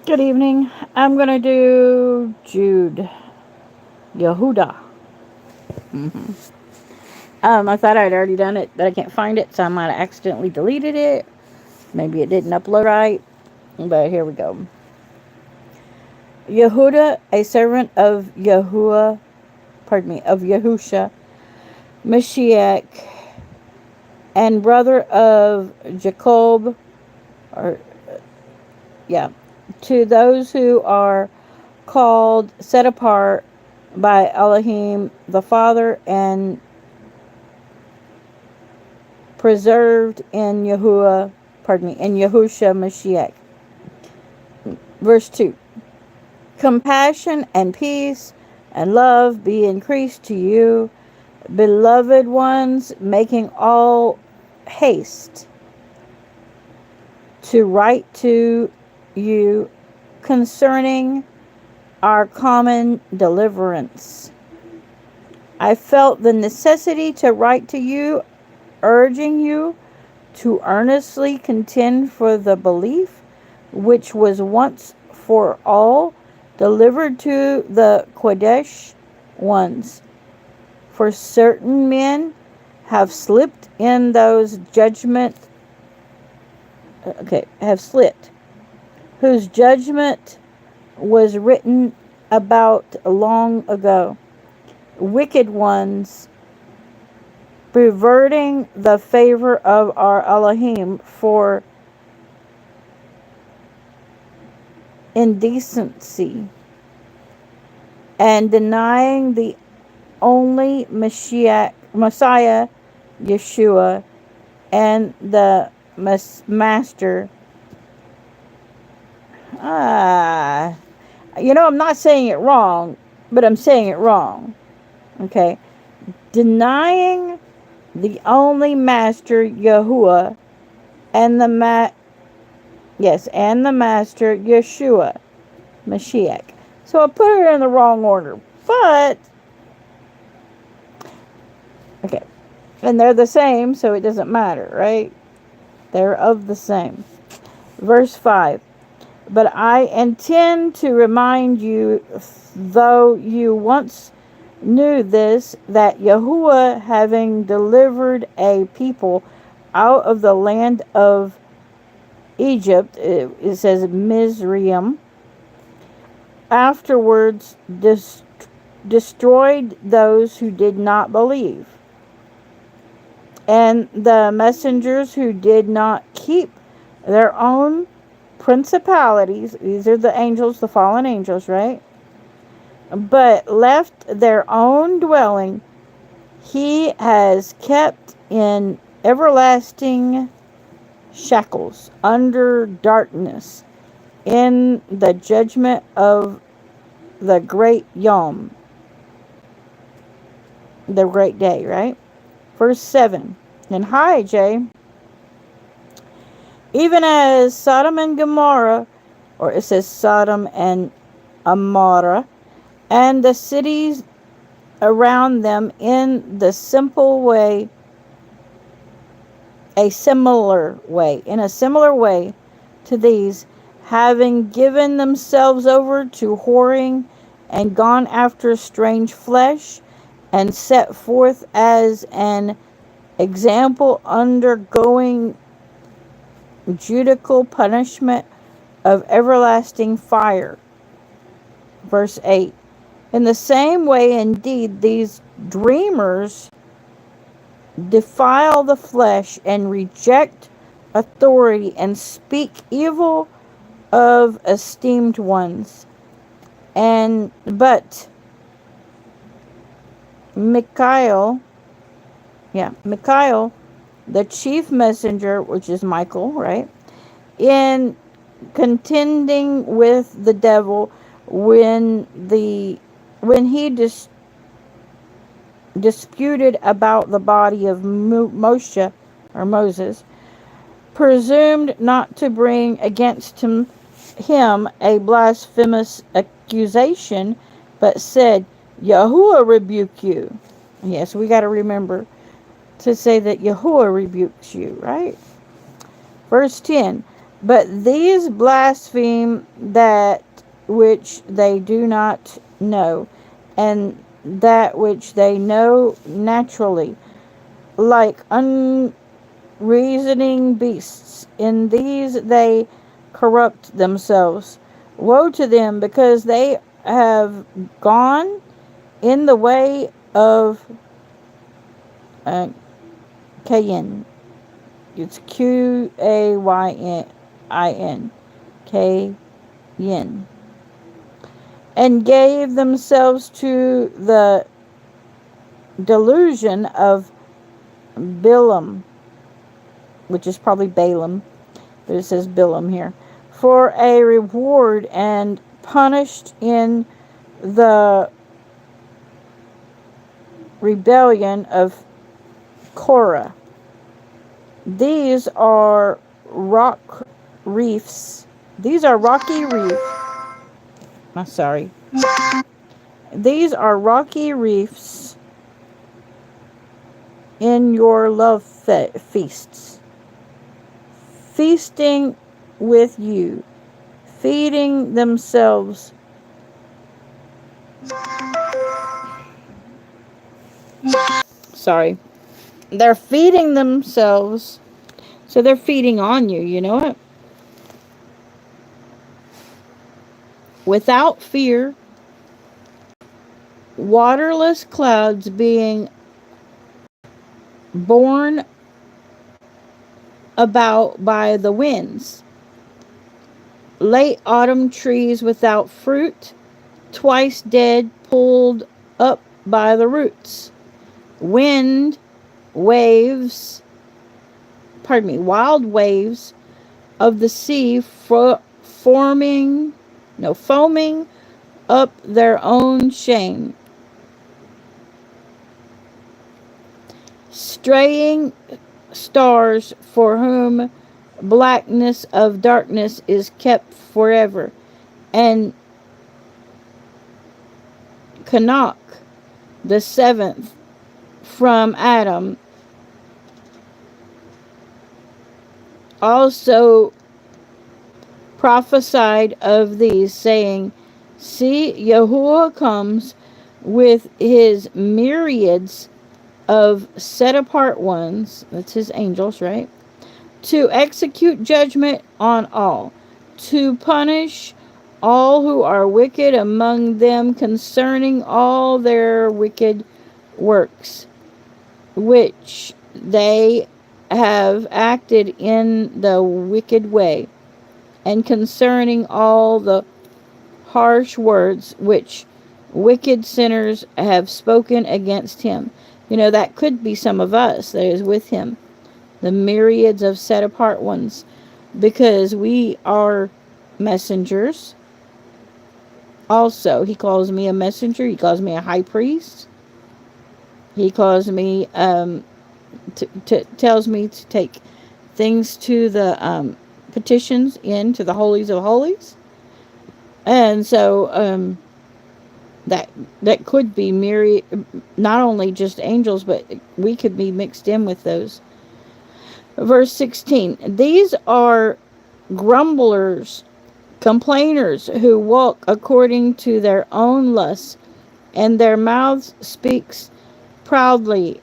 Good evening. I'm going to do Jude, Yahudah. I thought I'd already done it, but I can't find it, so I might have accidentally deleted it. Maybe it didn't upload right, but here we go. Yahudah, a servant of Yahuah, of Yahusha, Mashiach, and brother of Jacob, or yeah, to those who are called, set apart by Elohim the Father, and preserved in in Yahusha Mashiach. Verse 2. Compassion and peace and love be increased to you, beloved ones, making all haste to write to you concerning our common deliverance. I felt the necessity to write to you, urging you to earnestly contend for the belief which was once for all delivered to the Kodesh ones. For certain men have slipped in those have slipped, whose judgment was written about long ago. Wicked ones, perverting the favor of our Elohim for indecency, and denying the only Messiah, Yeshua, and the Master. I'm not saying it wrong, but I'm saying it wrong. Okay. Denying the only Master, Yahuah, and the Master, Yeshua, Mashiach. So I put it in the wrong order, but okay, and they're the same, so it doesn't matter, right? They're of the same. Verse 5. But I intend to remind you, though you once knew this, that Yahuah, having delivered a people out of the land of Egypt, it says Mizraim, afterwards destroyed those who did not believe, and the messengers who did not keep their own principalities. These are the angels, the fallen angels, right? But left their own dwelling. He has kept in everlasting shackles under darkness in the judgment of the great Yom, the great day, right? Verse 7. And hi, Jay. Even as Sodom and Gomorrah, or it says Sodom and Amorah, and the cities around them in a similar way to these, having given themselves over to whoring and gone after strange flesh, and set forth as an example, undergoing judicial punishment of everlasting fire. Verse 8. In the same way, indeed, these dreamers defile the flesh and reject authority and speak evil of esteemed ones. But Michael, the chief messenger, which is Michael, right, in contending with the devil when he disputed about the body of Moshe, or Moses, presumed not to bring against him a blasphemous accusation, but said, Yahuah rebuke you. Yes, we got to remember to say that Yahuah rebukes you, right? Verse 10. But these blaspheme that which they do not know, and that which they know naturally, like unreasoning beasts. In these they corrupt themselves. Woe to them, because they have gone in the way of uh, Cain. It's Qayin. Cain. And gave themselves to the delusion of Balaam, which is probably Balaam, but it says Balaam here, for a reward, and punished in the rebellion of Korah. These are rock reefs. These are rocky reefs. I'm sorry. These are rocky reefs in your love feasts, feasting with you, feeding themselves. Sorry. They're feeding themselves. So they're feeding on you, you know it? Without fear, waterless clouds being borne about by the winds, late autumn trees without fruit, twice dead, pulled up by the roots, wild waves of the sea foaming up their own shame, straying stars for whom blackness of darkness is kept forever, and Canuck, the seventh from Adam, also prophesied of these, saying, See, Yahuah comes with his myriads of set apart ones, that's his angels, right? To execute judgment on all, to punish all who are wicked among them concerning all their wicked works, which they have acted in the wicked way, and concerning all the harsh words which wicked sinners have spoken against him. You know, that could be some of us that is with him, the myriads of set apart ones, because we are messengers. Also, he calls me a messenger. He calls me a high priest. He calls me, tells me to take things to the petitions into the holies of holies. And so that could be myriad, not only just angels, but we could be mixed in with those. Verse 16, these are grumblers, complainers, who walk according to their own lusts, and their mouths speaks proudly,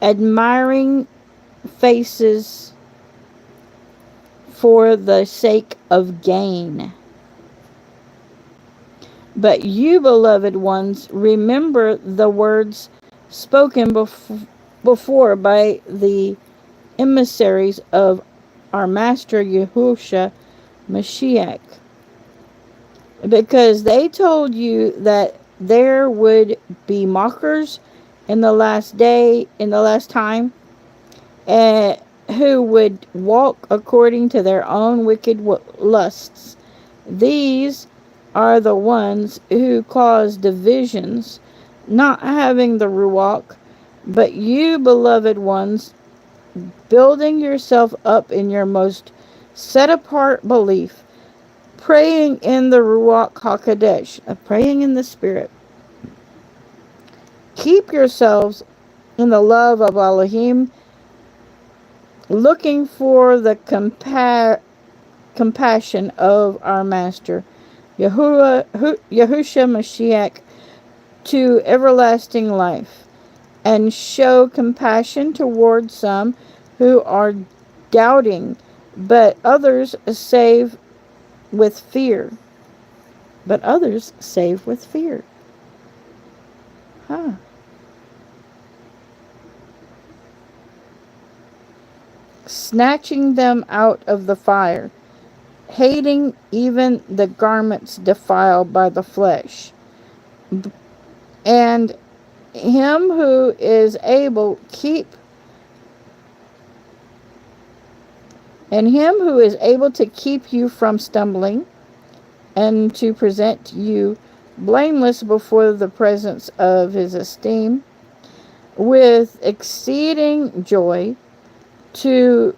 admiring faces for the sake of gain. But you, beloved ones, remember the words spoken before by the emissaries of our Master Yahushua Mashiach, because they told you that there would be mockers in the last time, who would walk according to their own wicked lusts. These are the ones who cause divisions, not having the Ruach. But you, beloved ones, building yourself up in your most set apart belief, praying in the Ruach HaKodesh, praying in the Spirit. Keep yourselves in the love of Elohim, looking for the compassion of our Master, Yahushua Mashiach, to everlasting life, and show compassion toward some who are doubting, but others save with fear. But others save with fear. Huh. Snatching them out of the fire, hating even the garments defiled by the flesh, and him who is able to keep you from stumbling, and to present you blameless before the presence of his esteem with exceeding joy, to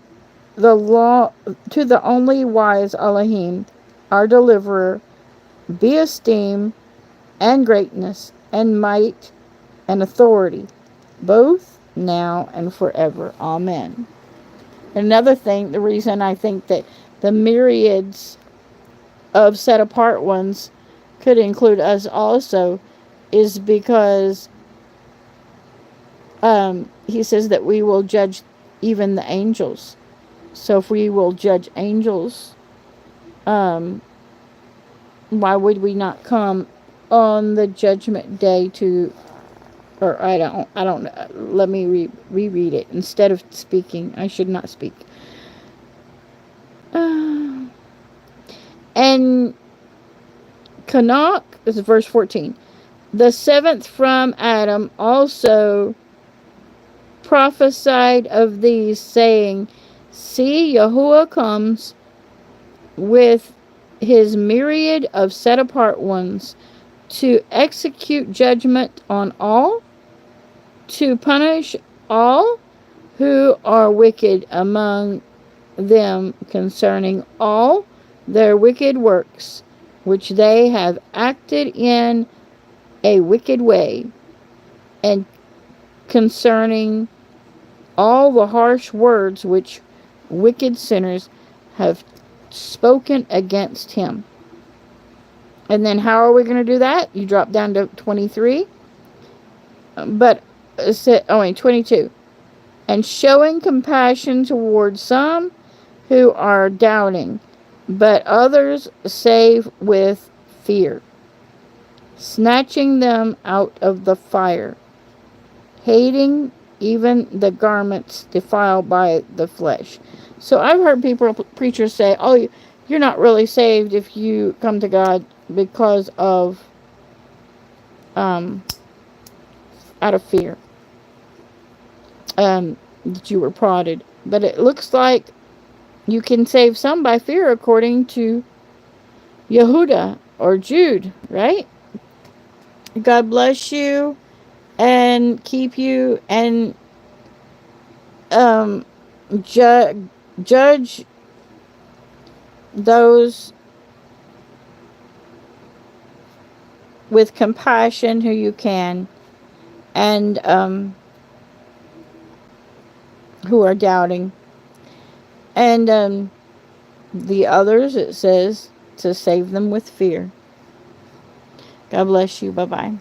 the only wise Elohim, our deliverer, be esteem and greatness and might and authority, both now and forever. Amen. Another thing, the reason I think that the myriads of set apart ones could include us also is because he says that we will judge even the angels. So if we will judge angels, why would we not come on the judgment day to, or I don't know, let me reread it. Instead of speaking, I should not speak. And Canuck, this is verse 14. The seventh from Adam also prophesied of these, saying, see, Yahuah comes with his myriad of set apart ones, to execute judgment on all, to punish all who are wicked among them concerning all their wicked works, which they have acted in a wicked way, and concerning all the harsh words which wicked sinners have spoken against him. And then how are we going to do that? You drop down to 23. But, 22. And showing compassion towards some who are doubting, but others save with fear, snatching them out of the fire, hating even the garments defiled by the flesh. So I've heard preachers say, oh, you're not really saved if you come to God because of, out of fear, that you were prodded. But it looks like you can save some by fear, according to Yahudah or Jude, right? God bless you and keep you, and judge those with compassion who you can, and who are doubting. And the others, it says, to save them with fear. God bless you. Bye-bye.